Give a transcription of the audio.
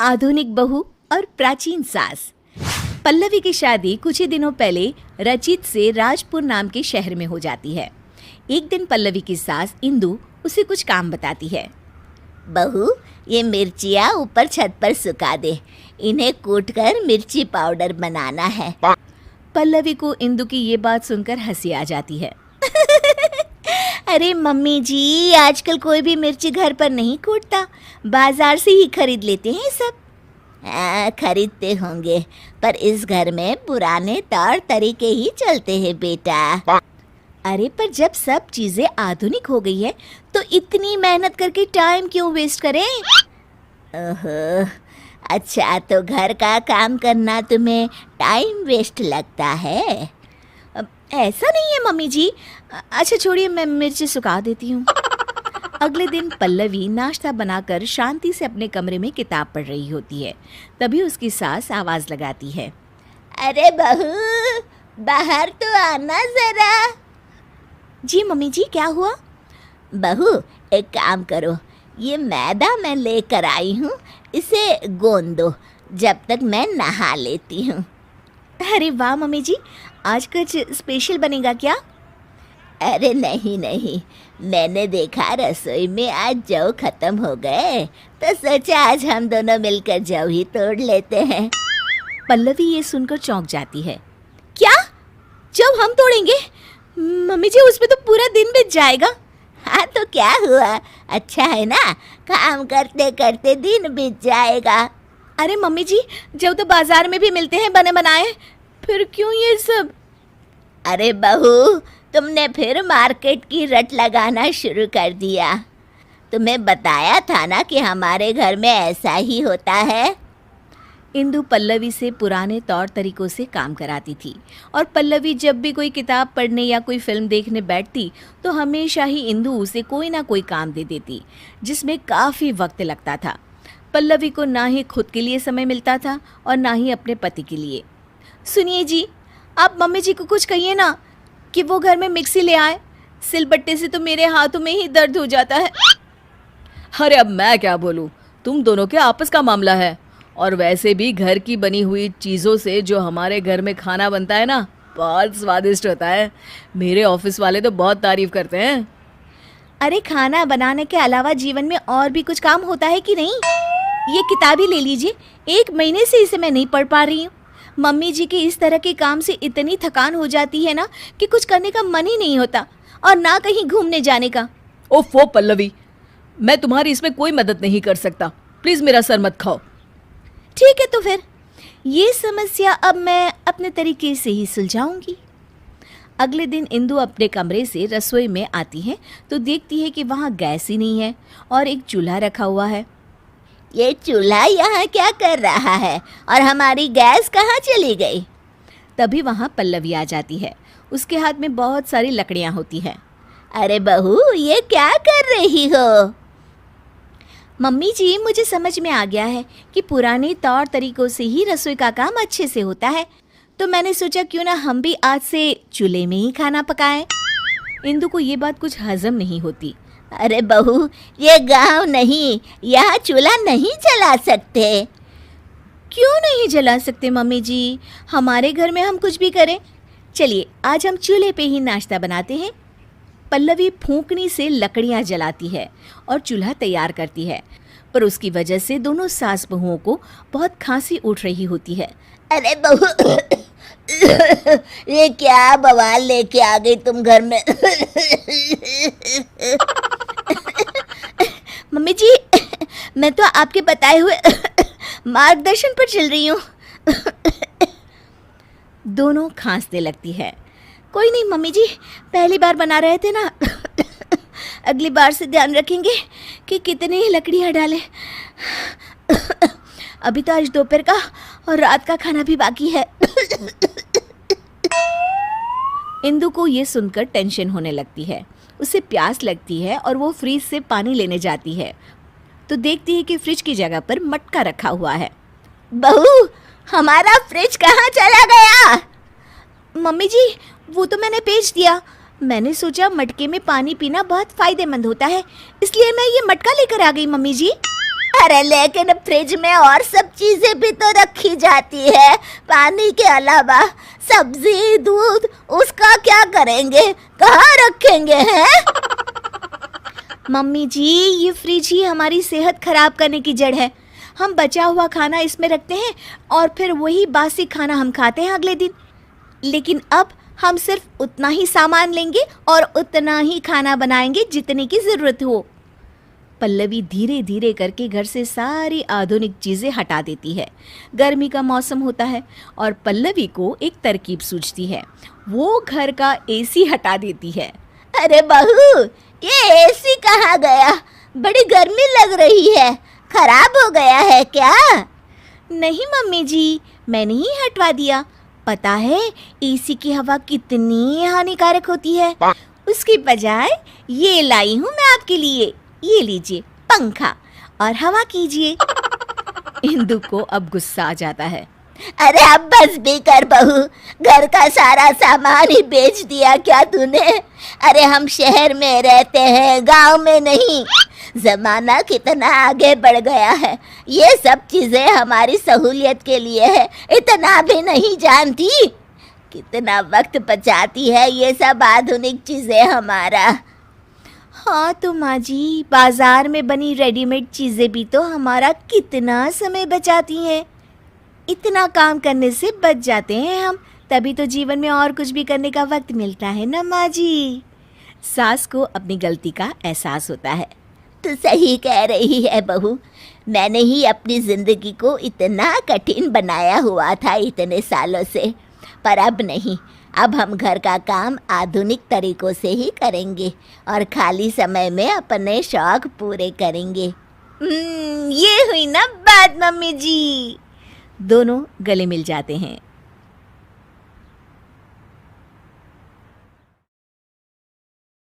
आधुनिक बहू और प्राचीन सास। पल्लवी की शादी कुछ ही दिनों पहले रचित से राजपुर नाम के शहर में हो जाती है। एक दिन पल्लवी की सास इंदु उसे कुछ काम बताती है। बहू, ये मिर्चियाँ ऊपर छत पर सुखा दे, इन्हें कूटकर मिर्ची पाउडर बनाना है। पल्लवी को इंदु की ये बात सुनकर हंसी आ जाती है। अरे मम्मी जी, आजकल कोई भी मिर्ची घर पर नहीं कूटता, बाजार से ही खरीद लेते हैं सब। खरीदते होंगे, पर इस घर में पुराने तौर तरीके ही चलते हैं बेटा। अरे पर जब सब चीजें आधुनिक हो गई है तो इतनी मेहनत करके टाइम क्यों वेस्ट करें? ओहो, अच्छा तो घर का काम करना तुम्हें टाइम वेस्ट लगता है? ऐसा नहीं है मम्मी जी। अच्छा छोड़िए, मैं मिर्ची सुखा देती हूँ। अगले दिन पल्लवी नाश्ता बनाकर शांति से अपने कमरे में किताब पढ़ रही होती है। तभी उसकी सास आवाज लगाती है। अरे बहू, बाहर तो आना जरा। जी मम्मी जी, क्या हुआ? बहू, एक काम करो, ये मैदा मैं लेकर आई हूँ, इसे गोंद दो जब तक मैं नहा लेती हूँ। अरे वाह मम्मी जी, आज कुछ स्पेशल बनेगा क्या? अरे नहीं नहीं, मैंने देखा रसोई में आज जौ खत्म हो गए, तो सोचा आज हम दोनों मिलकर जौ ही तोड़ लेते हैं। पल्लवी ये सुनकर चौंक जाती है। क्या? जौ हम तोड़ेंगे? मम्मी जी, उसमें तो पूरा दिन बीत जाएगा। हाँ तो क्या हुआ, अच्छा है ना, काम करते करते दिन बीत जाएगा। अरे मम्मी जी, जौ तो बाजार में भी मिलते हैं बने बनाए, फिर क्यों ये सब? अरे बहू, तुमने फिर मार्केट की रट लगाना शुरू कर दिया। तुम्हें बताया था ना कि हमारे घर में ऐसा ही होता है। इंदु पल्लवी से पुराने तौर तरीकों से काम कराती थी और पल्लवी जब भी कोई किताब पढ़ने या कोई फिल्म देखने बैठती तो हमेशा ही इंदु उसे कोई ना कोई काम दे देती, जिसमें काफ़ी वक्त लगता था। पल्लवी को ना ही खुद के लिए समय मिलता था और ना ही अपने पति के लिए। सुनिए जी, आप मम्मी जी को कुछ कहिए ना कि वो घर में मिक्सी ले आए, सिलबट्टे से तो मेरे हाथों में ही दर्द हो जाता है। अरे अब मैं क्या बोलूँ, तुम दोनों के आपस का मामला है। और वैसे भी घर की बनी हुई चीज़ों से जो हमारे घर में खाना बनता है ना, बहुत स्वादिष्ट होता है। मेरे ऑफिस वाले तो बहुत तारीफ करते हैं। अरे खाना बनाने के अलावा जीवन में और भी कुछ काम होता है कि नहीं? ये किताब ही ले लीजिए, 1 महीने से इसे मैं नहीं पढ़ पा रही हूँ। मम्मी जी के इस तरह के काम से इतनी थकान हो जाती है ना कि कुछ करने का मन ही नहीं होता और ना कहीं घूमने जाने का। ओफो पल्लवी, मैं तुम्हारी इसमें कोई मदद नहीं कर सकता, प्लीज़ मेरा सर मत खाओ। ठीक है, तो फिर ये समस्या अब मैं अपने तरीके से ही सुलझाऊंगी। अगले दिन इंदु अपने कमरे से रसोई में आती है तो देखती है कि वहाँ गैस ही नहीं है और एक चूल्हा रखा हुआ है। ये चूल्हा यहाँ क्या कर रहा है और हमारी गैस कहाँ चली गई? तभी वहाँ पल्लवी आ जाती है। उसके हाथ में बहुत सारी लकड़ियाँ होती हैं। अरे बहू, ये क्या कर रही हो? मम्मी जी, मुझे समझ में आ गया है कि पुराने तौर तरीकों से ही रसोई का काम अच्छे से होता है, तो मैंने सोचा क्यों ना हम भी आज से चूल्हे में ही खाना पकाएं। इंदु को ये बात कुछ हजम नहीं होती। अरे बहू, ये गांव नहीं, यहाँ चूल्हा नहीं जला सकते। क्यों नहीं जला सकते मम्मी जी? हमारे घर में हम कुछ भी करें। चलिए आज हम चूल्हे पे ही नाश्ता बनाते हैं। पल्लवी फूंकनी से लकड़ियाँ जलाती है और चूल्हा तैयार करती है, पर उसकी वजह से दोनों सास बहुओं को बहुत खांसी उठ रही होती है। अरे बहू, ये क्या बवाल लेके आ गई तुम घर में? मम्मी जी, मैं तो आपके बताए हुए मार्गदर्शन पर चल रही हूँ। दोनों खांसने लगती है। कोई नहीं मम्मी जी, पहली बार बना रहे थे ना, अगली बार से ध्यान रखेंगे कि कितनी लकड़ियाँ डालें। अभी तो आज दोपहर का और रात का खाना भी बाकी है। इंदु को ये सुनकर टेंशन होने लगती है। उसे प्यास लगती है और वो फ्रिज से पानी लेने जाती है तो देखती है कि फ्रिज की जगह पर मटका रखा हुआ है। बहू, हमारा फ्रिज कहाँ चला गया? मम्मी जी, वो तो मैंने बेच दिया। मैंने सोचा मटके में पानी पीना बहुत फायदेमंद होता है, इसलिए मैं ये मटका लेकर आ गई मम्मी जी। अरे लेकिन फ्रिज में और सब चीजें भी तो रखी जाती है पानी के अलावा। सब्जी, दूध, उसका क्या करेंगे, कहाँ रखेंगे हैं? मम्मी जी, ये फ्रिज ही हमारी सेहत खराब करने की जड़ है। हम बचा हुआ खाना इसमें रखते हैं और फिर वही बासी खाना हम खाते हैं अगले दिन। लेकिन अब हम सिर्फ उतना ही सामान लेंगे और उतना ही खाना बनाएंगे जितने की ज़रूरत हो। पल्लवी धीरे धीरे करके घर से सारी आधुनिक चीज़ें हटा देती है। गर्मी का मौसम होता है और पल्लवी को एक तरकीब सूझती है। वो घर का एसी हटा देती है। अरे बहू, ये एसी कहाँ गया? बड़ी गर्मी लग रही है, खराब हो गया है क्या? नहीं मम्मी जी, मैंने ही हटवा दिया। पता है एसी की हवा कितनी हानिकारक होती है। उसकी बजाय ये लाई हूँ मैं आपके लिए। ये लीजिए पंखा और हवा कीजिए। इंदु को अब गुस्सा आ जाता है। अरे अब बस भी कर बहू, घर का सारा सामान ही बेच दिया क्या तूने? अरे हम शहर में रहते हैं, गांव में नहीं। जमाना कितना आगे बढ़ गया है, ये सब चीजें हमारी सहूलियत के लिए है, इतना भी नहीं जानती? कितना वक्त बचाती है ये सब आधुनिक चीजें हमारा। हाँ तो माँ जी, बाजार में बनी रेडीमेड चीज़ें भी तो हमारा कितना समय बचाती हैं। इतना काम करने से बच जाते हैं हम, तभी तो जीवन में और कुछ भी करने का वक्त मिलता है ना माँ जी। सास को अपनी गलती का एहसास होता है। तू सही कह रही है बहू, मैंने ही अपनी जिंदगी को इतना कठिन बनाया हुआ था इतने सालों से। पर अब नहीं, अब हम घर का काम आधुनिक तरीकों से ही करेंगे और खाली समय में अपने शौक पूरे करेंगे। ये हुई ना बात मम्मी जी। दोनों गले मिल जाते हैं